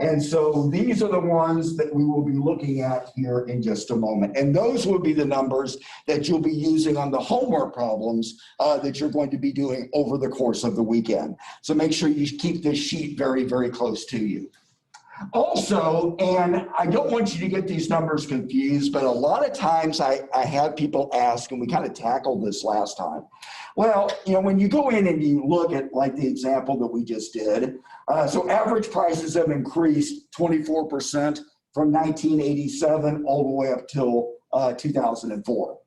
And so these are the ones that we will be looking at here in just a moment. And those will be the numbers that you'll be using on the homework problems that you're going to be doing over the course of the weekend. So make sure you keep this sheet very, very close to you. Also, and I don't want you to get these numbers confused, but a lot of times I have people ask, and we kind of tackled this last time. Well, when you go in and you look at like the example that we just did, so average prices have increased 24% from 1987 all the way up till 2004.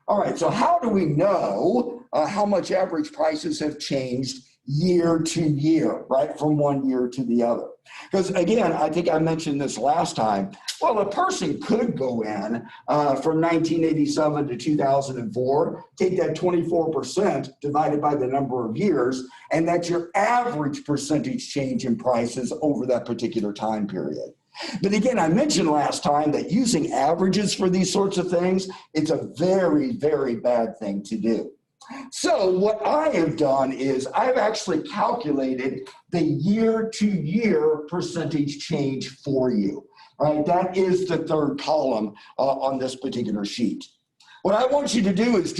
All right, so how do we know how much average prices have changed year to year, right, from one year to the other? Because again, I think I mentioned this last time. Well, a person could go in from 1987 to 2004, take that 24% divided by the number of years, and that's your average percentage change in prices over that particular time period. But again, I mentioned last time that using averages for these sorts of things, it's a very, very bad thing to do. So what I have done is I've actually calculated the year-to-year percentage change for you. Right? That is the third column on this particular sheet. What I want you to do is,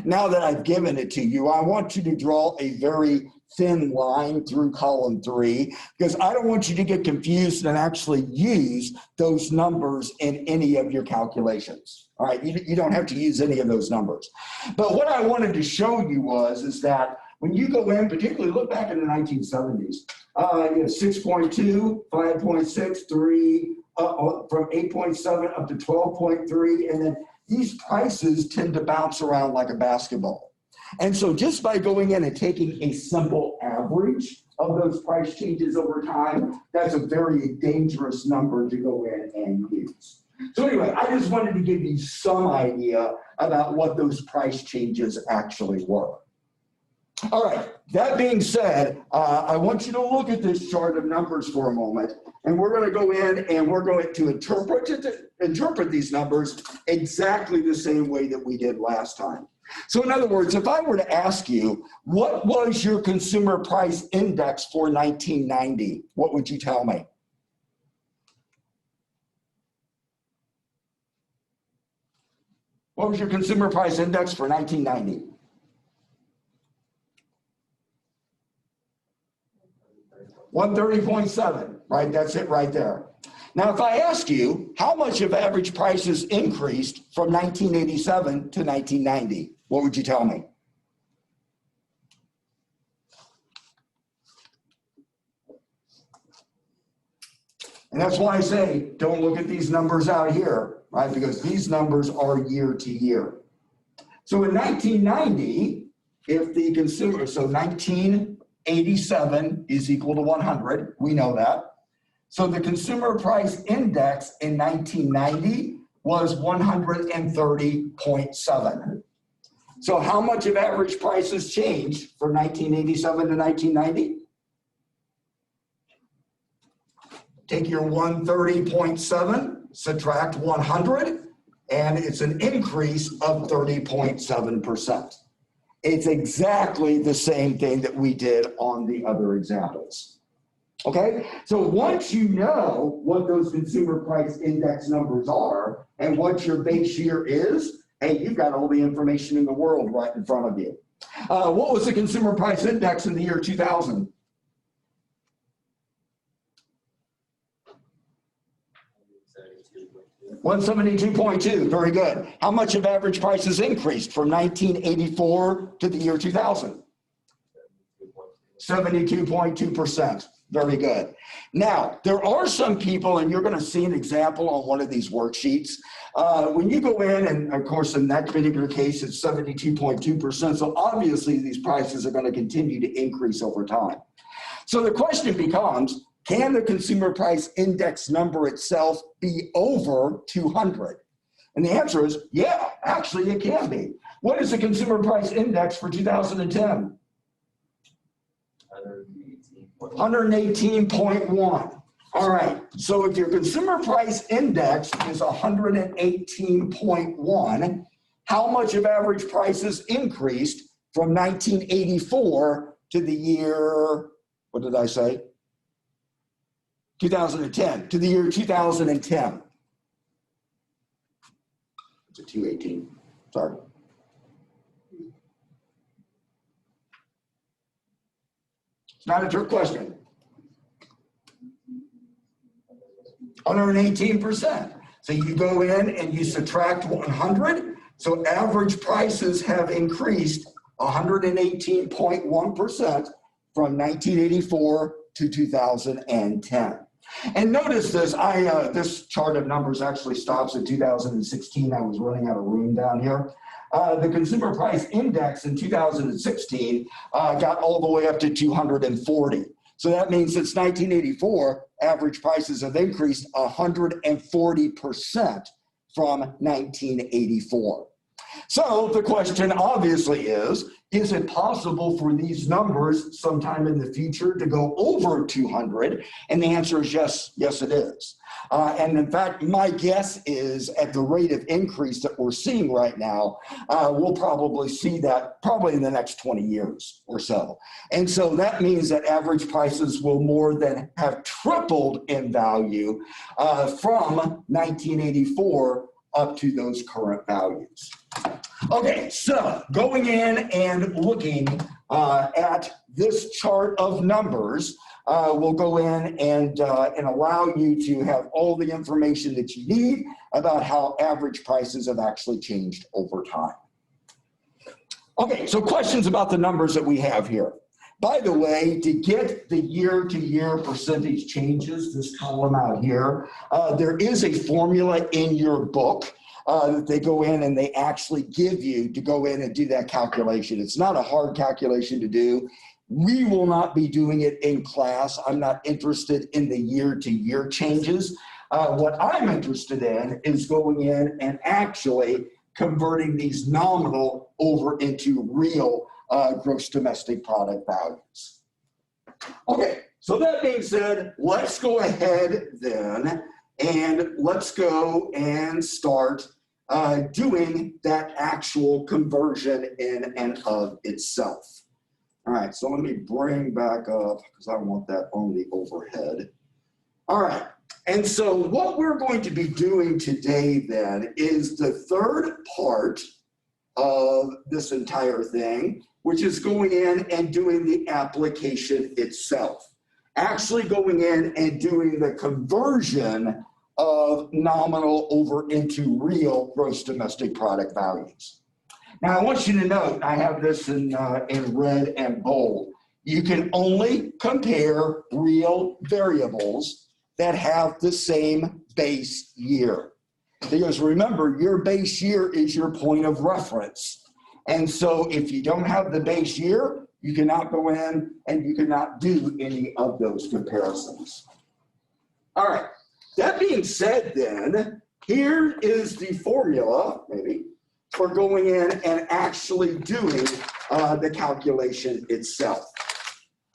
now that I've given it to you, I want you to draw a very thin line through column 3, because I don't want you to get confused and actually use those numbers in any of your calculations. All right, you don't have to use any of those numbers. But what I wanted to show you is that when you go in, particularly look back in the 1970s, 6.2, 5.6, 3, from 8.7 up to 12.3, and then these prices tend to bounce around like a basketball. And so just by going in and taking a simple average of those price changes over time, that's a very dangerous number to go in and use. So anyway, I just wanted to give you some idea about what those price changes actually were. All right, that being said, I want you to look at this chart of numbers for a moment, and we're going to go in and we're going to interpret these numbers exactly the same way that we did last time. So in other words, if I were to ask you, what was your consumer price index for 1990? What would you tell me? What was your consumer price index for 1990? $130.7, right? That's it right there. Now, if I ask you, how much have average prices increased from 1987 to 1990? What would you tell me? And that's why I say, don't look at these numbers out here, right? Because these numbers are year to year. So in 1990, if the consumer, so 1987 is equal to 100, we know that. So the consumer price index in 1990 was 130.7. So how much of average prices changed from 1987 to 1990? Take your 130.7, subtract 100, and it's an increase of 30.7%. It's exactly the same thing that we did on the other examples. Okay, so once you know what those consumer price index numbers are and what your base year is, hey, you've got all the information in the world right in front of you. What was the consumer price index in the year 2000? $172.2, very good. How much of average prices increased from 1984 to the year 2000? 72.2%. Very good. Now, there are some people, and you're going to see an example on one of these worksheets. When you go in, and of course, in that particular case, it's 72.2%. So obviously, these prices are going to continue to increase over time. So the question becomes, can the consumer price index number itself be over 200? And the answer is, yeah, actually, it can be. What is the consumer price index for 2010? 118.1. All right, so if your consumer price index is 118.1, how much of average prices increased from 1984 to the year, what did I say? 2010, to the year 2010. It's a 218, sorry. It's not a trick question. 118%. So you go in and you subtract 100. So average prices have increased 118.1% from 1984 to 2010. And notice this, this chart of numbers actually stops at 2016. I was running out of room down here. The consumer price index in 2016 got all the way up to 240. So that means since 1984, average prices have increased 140% from 1984. So the question obviously is it possible for these numbers sometime in the future to go over 200? And the answer is yes, yes it is. And in fact, my guess is at the rate of increase that we're seeing right now, we'll probably see that probably in the next 20 years or so. And so that means that average prices will more than have tripled in value from 1984 up to those current values. Okay, so going in and looking at this chart of numbers, we'll go in and allow you to have all the information that you need about how average prices have actually changed over time. Okay, so questions about the numbers that we have here. By the way, to get the year-to-year percentage changes, this column out here, there is a formula in your book that they go in and they actually give you to go in and do that calculation. It's not a hard calculation to do. We will not be doing it in class. I'm not interested in the year-to-year changes. What I'm interested in is going in and actually converting these nominal over into real gross domestic product values. Okay, so that being said, let's go ahead then and let's go and start doing that actual conversion in and of itself. All right, so let me bring back up because I want that on the overhead. All right, and so what we're going to be doing today then is the third part of this entire thing, which is going in and doing the application itself. Actually going in and doing the conversion of nominal over into real gross domestic product values. Now I want you to note, I have this in red and bold. You can only compare real variables that have the same base year. Because remember, your base year is your point of reference. And so if you don't have the base year, you cannot go in and you cannot do any of those comparisons. All right, that being said then, here is the formula, maybe, for going in and actually doing the calculation itself.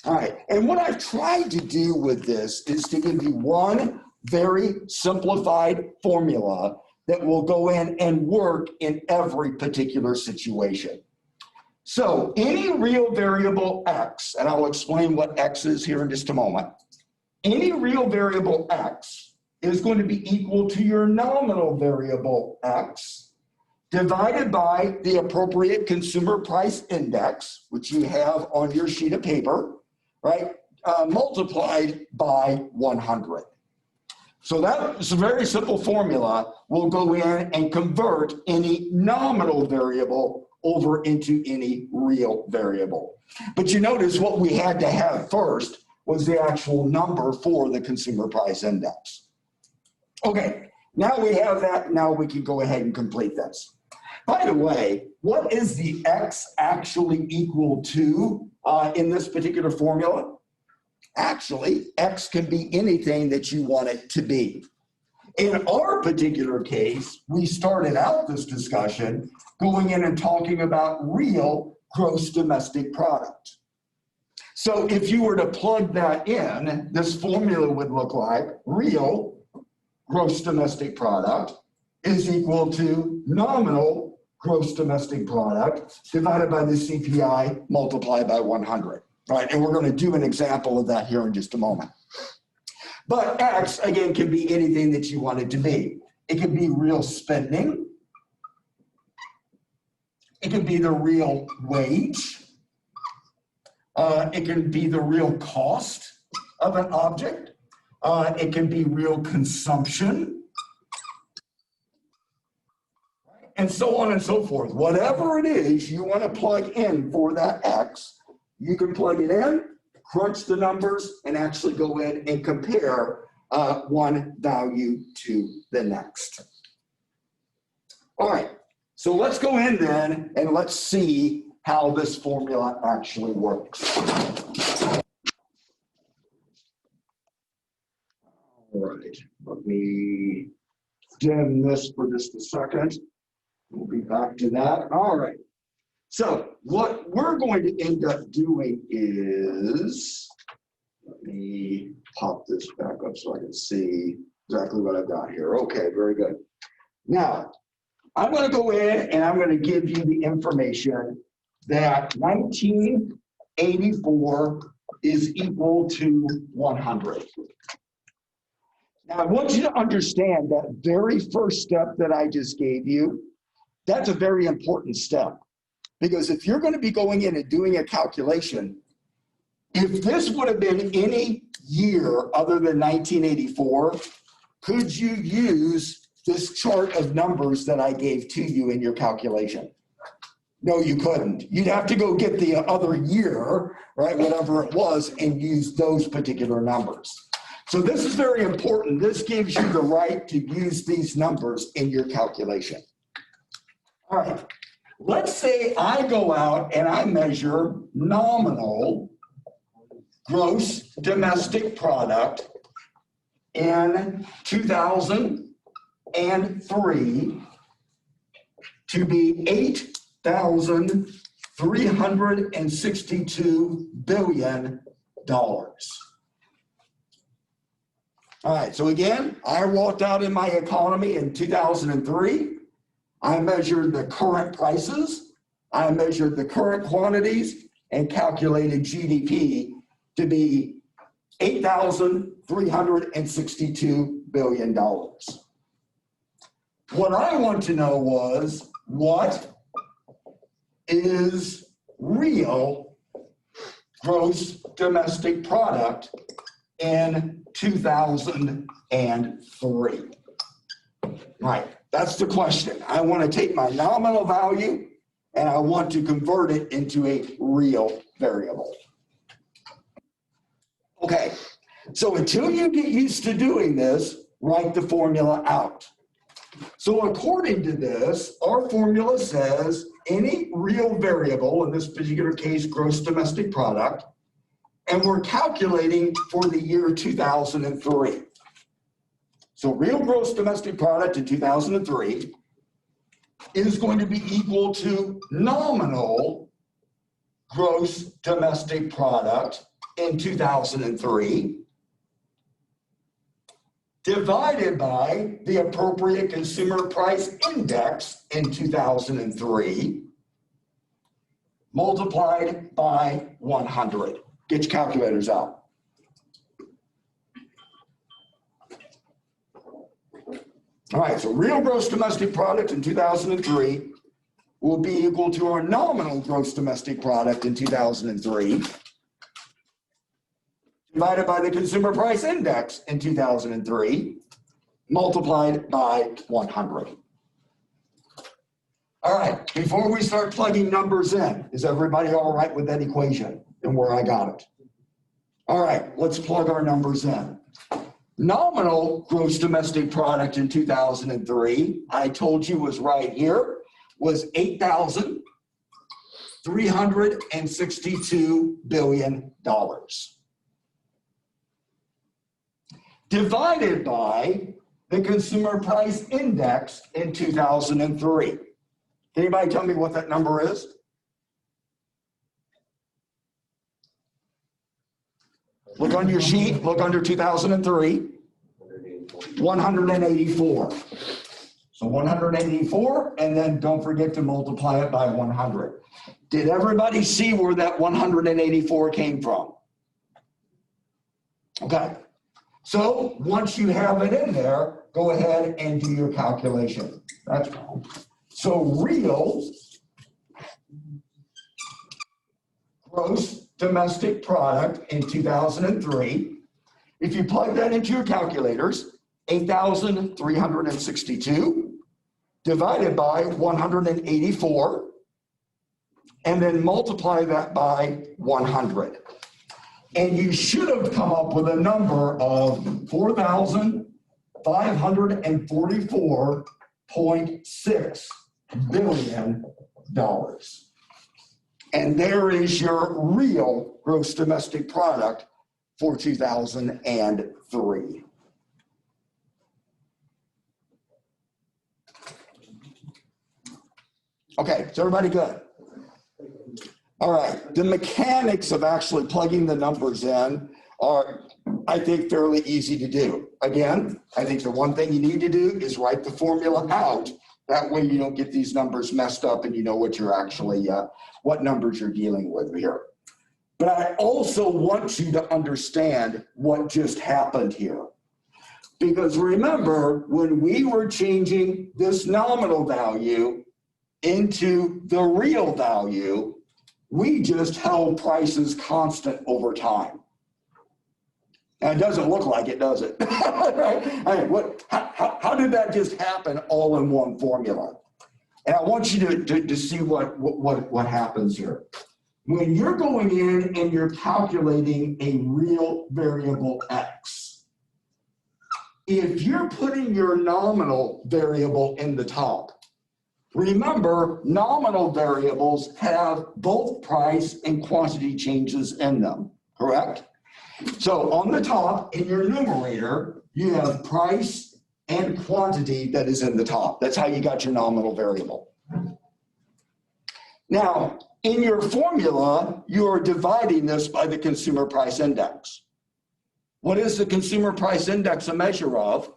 All right, and what I've tried to do with this is to give you one very simplified formula that will go in and work in every particular situation. So any real variable x, and I'll explain what x is here in just a moment, any real variable x is going to be equal to your nominal variable x divided by the appropriate consumer price index, which you have on your sheet of paper, right, multiplied by 100. So that's a very simple formula. We'll go in and convert any nominal variable over into any real variable. But you notice what we had to have first was the actual number for the consumer price index. Okay, now we have that. Now we can go ahead and complete this. By the way, what is the x actually equal to in this particular formula? Actually, x can be anything that you want it to be. In our particular case, we started out this discussion going in and talking about real gross domestic product. So if you were to plug that in, this formula would look like real gross domestic product is equal to nominal gross domestic product divided by the CPI multiplied by 100. Right, and we're going to do an example of that here in just a moment. But X, again, can be anything that you want it to be. It can be real spending. It can be the real wage. It can be the real cost of an object. It can be real consumption. And so on and so forth. Whatever it is you want to plug in for that X, you can plug it in, crunch the numbers, and actually go in and compare one value to the next. All right, so let's go in then and let's see how this formula actually works. All right, let me dim this for just a second. We'll be back to that. All right. So what we're going to end up doing is, let me pop this back up so I can see exactly what I've got here. Okay, very good. Now, I'm going to go in and I'm going to give you the information that 1984 is equal to 100. Now, I want you to understand that very first step that I just gave you, that's a very important step. Because if you're going to be going in and doing a calculation, if this would have been any year other than 1984, could you use this chart of numbers that I gave to you in your calculation? No, you couldn't. You'd have to go get the other year, right, whatever it was, and use those particular numbers. So this is very important. This gives you the right to use these numbers in your calculation. All right, let's say I go out and I measure nominal gross domestic product in 2003 to be $8,362 billion. All right, so again, I walked out in my economy in 2003. I measured the current prices, I measured the current quantities, and calculated GDP to be $8,362 billion. What I want to know was, what is real gross domestic product in 2003? Right, that's the question. I want to take my nominal value and I want to convert it into a real variable. Okay, so until you get used to doing this, write the formula out. So according to this, our formula says any real variable, in this particular case, gross domestic product, and we're calculating for the year 2003. So real gross domestic product in 2003 is going to be equal to nominal gross domestic product in 2003 divided by the appropriate consumer price index in 2003 multiplied by 100. Get your calculators out. All right, so real gross domestic product in 2003 will be equal to our nominal gross domestic product in 2003 divided by the consumer price index in 2003 multiplied by 100. All right, before we start plugging numbers in, is everybody all right with that equation and where I got it? All right, let's plug our numbers in. Nominal gross domestic product in 2003, I told you was right here, was $8,362 billion. Divided by the consumer price index in 2003. Anybody tell me what that number is? Look on your sheet, look under 2003, 184. So 184, and then don't forget to multiply it by 100. Did everybody see where that 184 came from? Okay, So once you have it in there, go ahead and do your calculation. That's wrong. So real gross domestic product in 2003, if you plug that into your calculators, 8,362 divided by 184, and then multiply that by 100. And you should have come up with a number of $4,544.6 billion. And there is your real gross domestic product for 2003. Okay, is everybody good? All right, the mechanics of actually plugging the numbers in are, I think, fairly easy to do. Again, I think the one thing you need to do is write the formula out. That way you don't get these numbers messed up and you know what you're actually, what numbers you're dealing with here. But I also want you to understand what just happened here. Because remember, when we were changing this nominal value into the real value, we just held prices constant over time. And it doesn't look like it, does it? Right? I mean, how did that just happen all in one formula? And I want you to see what happens here. When you're going in and you're calculating a real variable X, if you're putting your nominal variable in the top, remember, nominal variables have both price and quantity changes in them, correct? So on the top, in your numerator, you have price and quantity that is in the top. That's how you got your nominal variable. Now, in your formula, you are dividing this by the consumer price index. What is the consumer price index a measure of?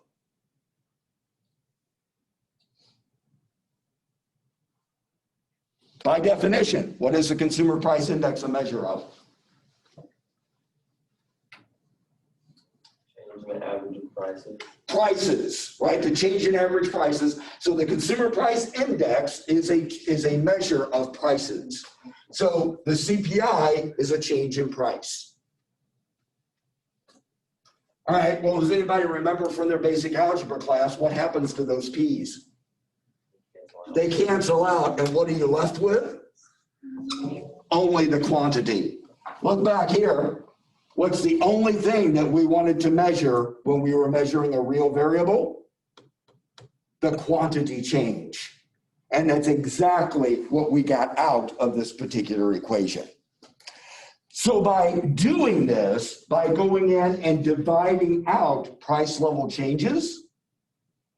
By definition, what is the consumer price index a measure of? Change in average of prices. Prices, right? The change in average prices. So the consumer price index is a measure of prices. So the CPI is a change in price. All right, well, does anybody remember from their basic algebra class what happens to those P's? They cancel out, and what are you left with? Only the quantity. Look back here. What's the only thing that we wanted to measure when we were measuring a real variable? The quantity change. And that's exactly what we got out of this particular equation. So by doing this, by going in and dividing out price level changes,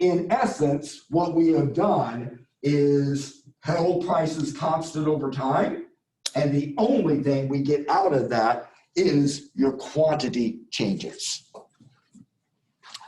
in essence, what we have done is held prices constant over time, and the only thing we get out of that is your quantity changes.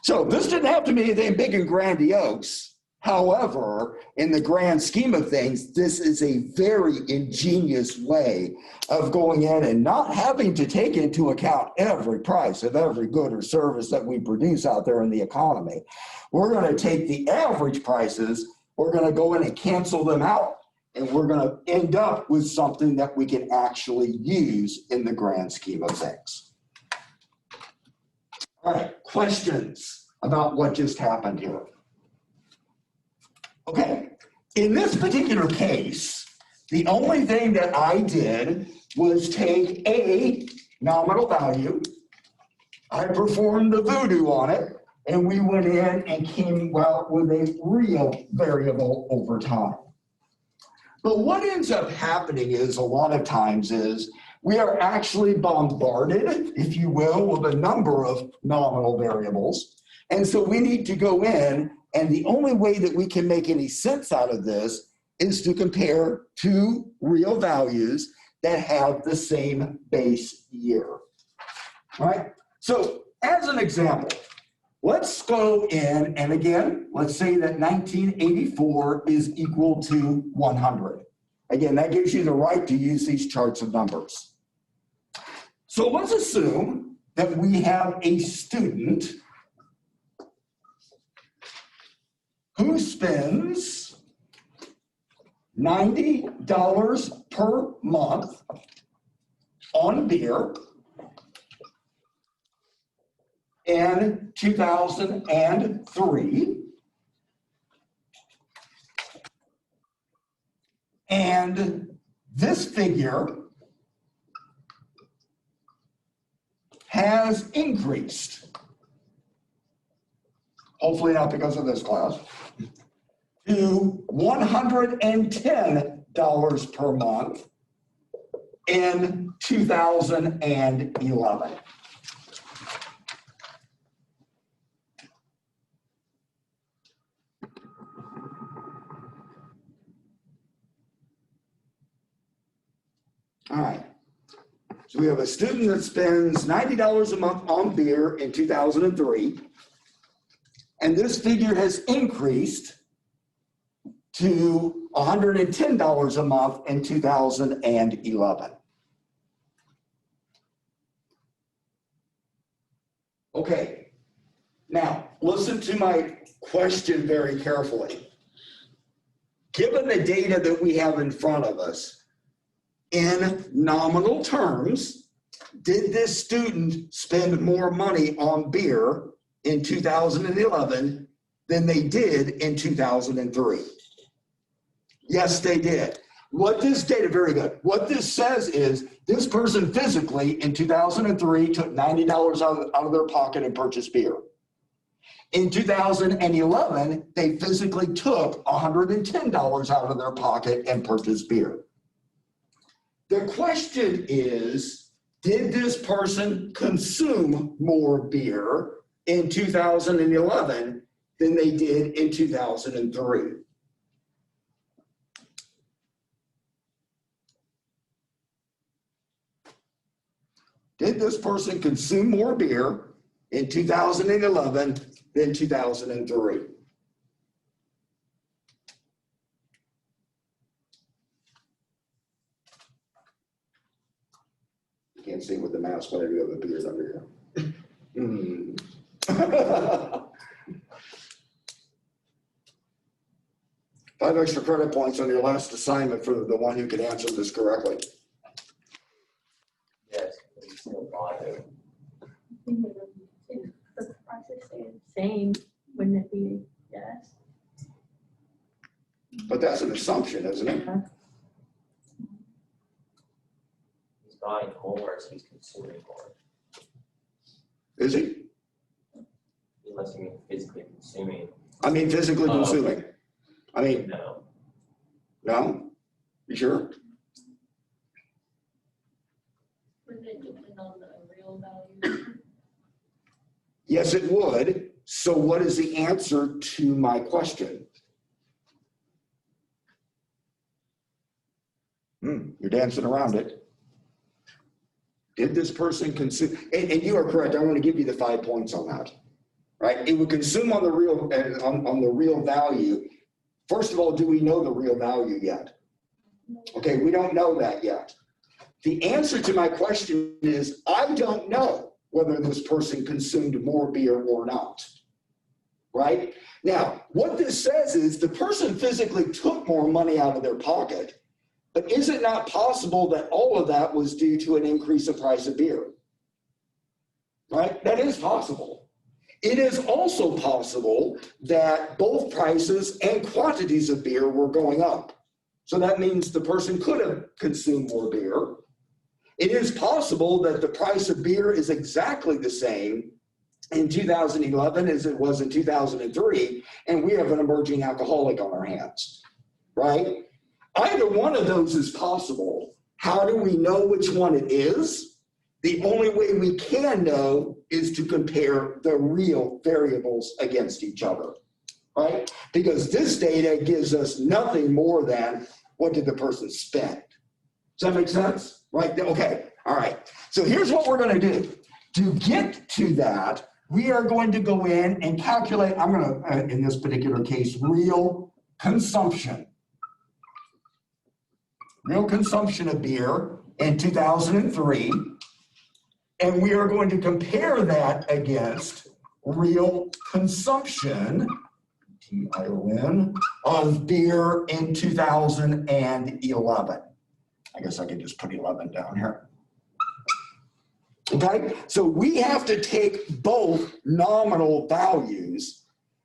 So this didn't have to be anything big and grandiose. However, in the grand scheme of things, this is a very ingenious way of going in and not having to take into account every price of every good or service that we produce out there in the economy. We're going to take the average prices, we're going to go in and cancel them out, and we're going to end up with something that we can actually use in the grand scheme of things. All right, questions about what just happened here? Okay, in this particular case, the only thing that I did was take a nominal value, I performed the voodoo on it, and we went in and came out with a real variable over time. But what ends up happening is a lot of times is we are actually bombarded, if you will, with a number of nominal variables. And so we need to go in, and the only way that we can make any sense out of this is to compare two real values that have the same base year. All right? So as an example, let's go in, and again, let's say that 1984 is equal to 100. Again, that gives you the right to use these charts of numbers. So let's assume that we have a student who spends $90 per month on beer in 2003. And this figure has increased, hopefully not because of this class, to $110 per month in 2011. All right. So we have a student that spends $90 a month on beer in 2003, and this figure has increased to $110 a month in 2011. Okay, now listen to my question very carefully. Given the data that we have in front of us, in nominal terms, did this student spend more money on beer in 2011 than they did in 2003? Yes, they did. What this data, very good. What this says is this person physically in 2003 took $90 out of their pocket and purchased beer. In 2011, they physically took $110 out of their pocket and purchased beer. The question is, did this person consume more beer in 2011 than they did in 2003? Did this person consume more beer in 2011 than 2003? Can't see with the mouse, but I do have the beers under here. 5 extra credit points on your last assignment for the one who can answer this correctly. Yes, but you still bought it. If the prices stay the same, wouldn't it be yes? But that's an assumption, isn't it? He's buying more, so he's consuming more. Is he? Unless you mean physically consuming. I mean, physically Oh. consuming. I mean, No. no? You sure? Wouldn't it depend on the real value? Yes, it would. So what is the answer to my question? You're dancing around it. Did this person consume, and you are correct, I want to give you the 5 points on that, right? It would consume on the real, on the real value. First of all, do we know the real value yet? Okay, we don't know that yet. The answer to my question is, I don't know whether this person consumed more beer or not, right? Now, what this says is the person physically took more money out of their pocket, but is it not possible that all of that was due to an increase in price of beer? Right? That is possible. It is also possible that both prices and quantities of beer were going up. So that means the person could have consumed more beer. It is possible that the price of beer is exactly the same in 2011 as it was in 2003, and we have an emerging alcoholic on our hands, right? Either one of those is possible. How do we know which one it is? The only way we can know is to compare the real variables against each other, right? Because this data gives us nothing more than what did the person spend. Does that make sense? Right? Okay. All right. So here's what we're going to do. To get to that, we are going to go in and calculate, I'm going to, in this particular case, real consumption. Real consumption of beer in 2003. And we are going to compare that against real consumption, TION, of beer in 2011. I guess I could just put 11 down here. Okay, so we have to take both nominal values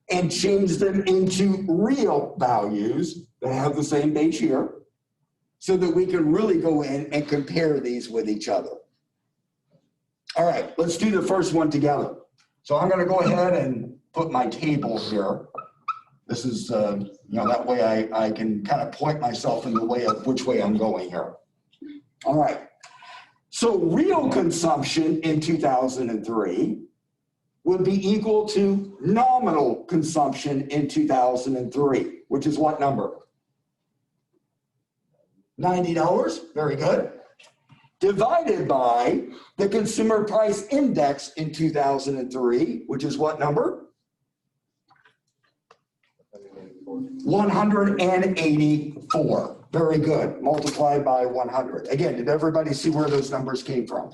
and change them into real values that have the same base year so that we can really go in and compare these with each other. All right, let's do the first one together. So I'm going to go ahead and put my table here. This is, that way I can kind of point myself in the way of which way I'm going here. All right. So real consumption in 2003 would be equal to nominal consumption in 2003, which is what number? $90, very good. Divided by the consumer price index in 2003, which is what number? 184. Very good. Multiplied by 100. Again, did everybody see where those numbers came from?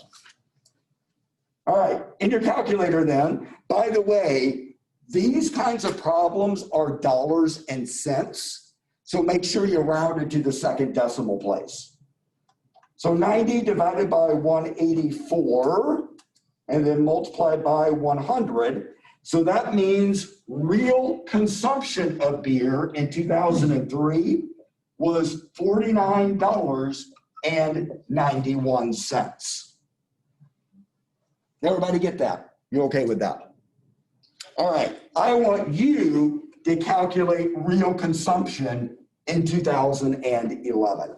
All right. In your calculator then, by the way, these kinds of problems are dollars and cents. So make sure you round it to the second decimal place. So 90 divided by 184 and then multiplied by 100. So that means real consumption of beer in 2003 was $49.91. Everybody get that? You okay with that? All right, I want you to calculate real consumption in 2011.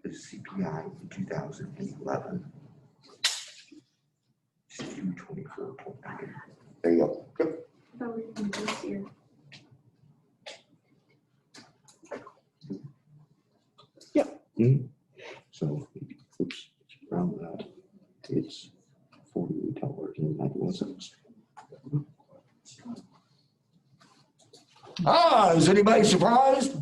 The CPI in 2011 is 224.9. There you go. Yep. How are we doing this year? So, oops, round that. It's $48.91. Is anybody surprised?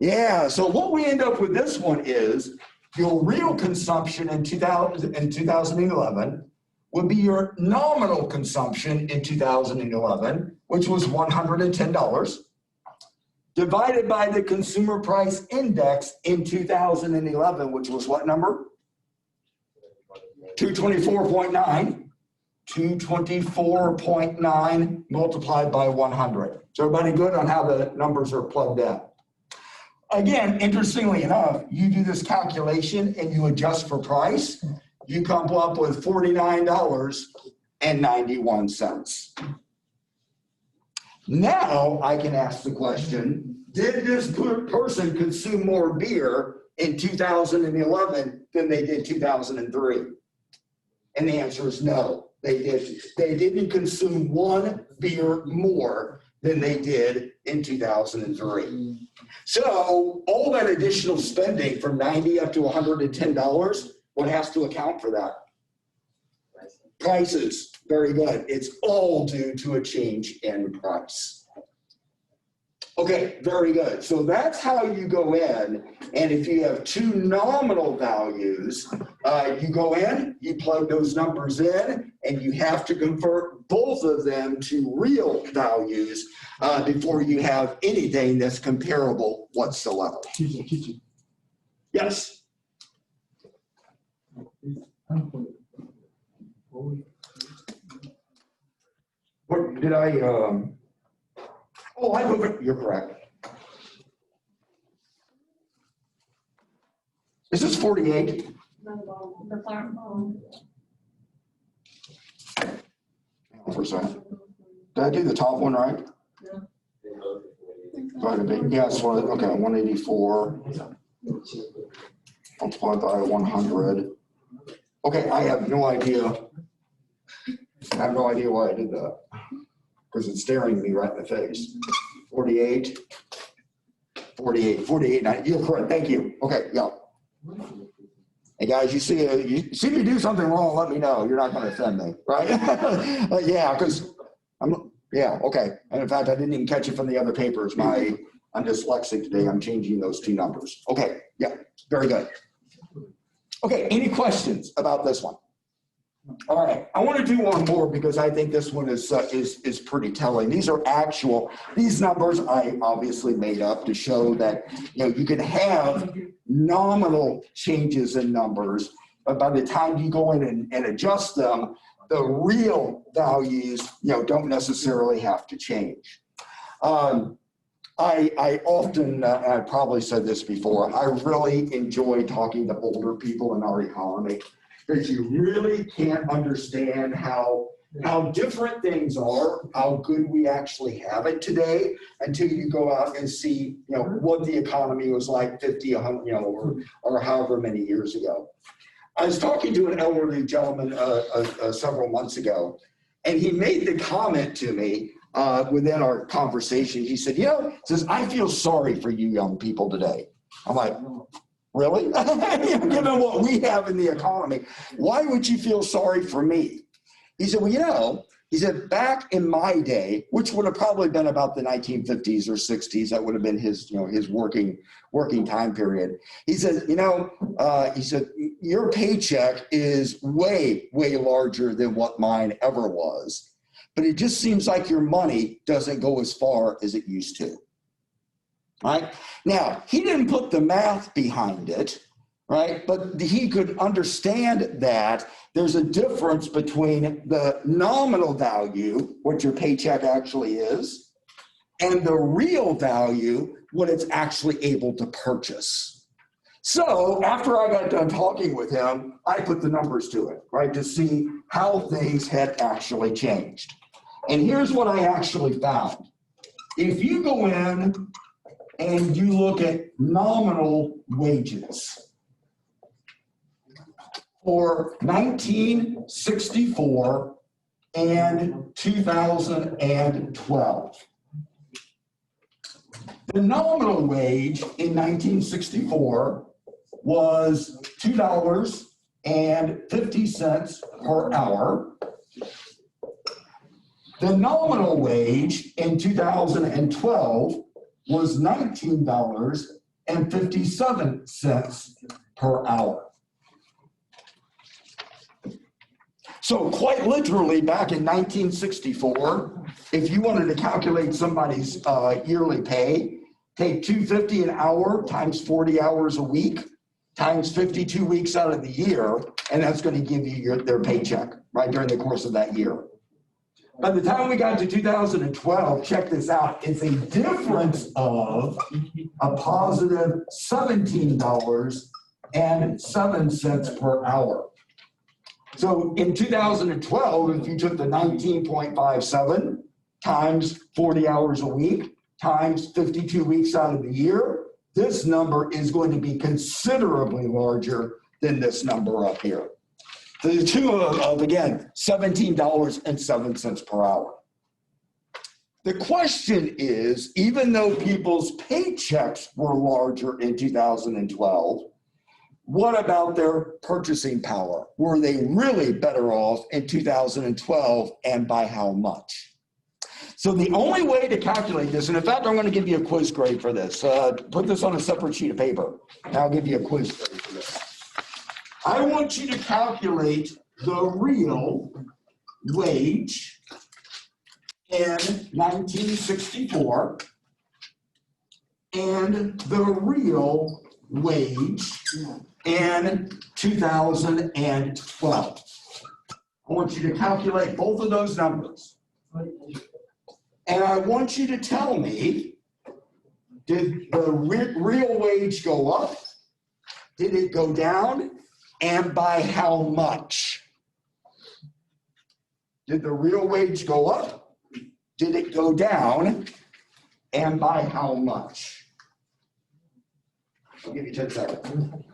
Yeah, so what we end up with this one is your real consumption in 2011 would be your nominal consumption in 2011, which was $110, divided by the consumer price index in 2011, which was what number? 224.9. 224.9 multiplied by 100. Is everybody good on how the numbers are plugged in? Again, interestingly enough, you do this calculation and you adjust for price, you come up with $49.91. Now I can ask the question, did this person consume more beer in 2011 than they did 2003? And the answer is no, they didn't. They didn't consume one beer more than they did in 2003. So all that additional spending from $90 up to $110, what has to account for that? Prices, very good. It's all due to a change in price. Okay, very good. So that's how you go in. And if you have two nominal values, you go in, you plug those numbers in, and you have to convert both of them to real values before you have anything that's comparable whatsoever. Yes? What, did I, oh, I move it, you're correct. Is this 48? The farm bond. For a second. Did I do the top one right? Yes, okay, 184 multiplied by 100. Okay, I have no idea. I have no idea why I did that. Because it's staring me right in the face. 48, 48, you're correct, thank you. Okay, yeah. Hey guys, you see me do something wrong, let me know. You're not gonna offend me, right? Yeah, because okay. And in fact, I didn't even catch it from the other papers. I'm dyslexic today. I'm changing those two numbers. Okay, yeah, very good. Okay, any questions about this one? All right, I want to do one more because I think this one is pretty telling. These numbers I obviously made up to show that you can have nominal changes in numbers, but by the time you go in and adjust them, the real values don't necessarily have to change. I often, I probably said this before, I really enjoy talking to older people in our economy because you really can't understand how different things are, how good we actually have it today until you go out and see, what the economy was like 50, 100, or however many years ago. I was talking to an elderly gentleman several months ago, and he made the comment to me within our conversation. He said, says, I feel sorry for you young people today. I'm like, really? Given what we have in the economy, why would you feel sorry for me? He said, well, he said, back in my day, which would have probably been about the 1950s or 60s, that would have been his, his working time period. He said, your paycheck is way, way larger than what mine ever was. But it just seems like your money doesn't go as far as it used to. Right? Now, he didn't put the math behind it, right? But he could understand that there's a difference between the nominal value, what your paycheck actually is, and the real value, what it's actually able to purchase. So after I got done talking with him, I put the numbers to it, right, to see how things had actually changed. And here's what I actually found. If you go in and you look at nominal wages for 1964 and 2012. The nominal wage in 1964 was $2.50 per hour. The nominal wage in 2012 was $19.57 per hour. So quite literally, back in 1964, if you wanted to calculate somebody's yearly pay, take $2.50 an hour times 40 hours a week times 52 weeks out of the year, and that's going to give you their paycheck right during the course of that year. By the time we got to 2012, check this out, it's a difference of a positive $17.07 per hour. So in 2012, if you took the 19.57 times 40 hours a week times 52 weeks out of the year, this number is going to be considerably larger than this number up here. So the two of again, $17.07 per hour. The question is, even though people's paychecks were larger in 2012, what about their purchasing power? Were they really better off in 2012, and by how much? So the only way to calculate this, and in fact, I'm going to give you a quiz grade for this. Put this on a separate sheet of paper, and I'll give you a quiz grade for this. I want you to calculate the real wage in 1964 and the real wage in 2012. I want you to calculate both of those numbers. And I want you to tell me, did the real wage go up? Did it go down? And by how much? Did the real wage go up? Did it go down? And by how much? I'll give you 10 seconds.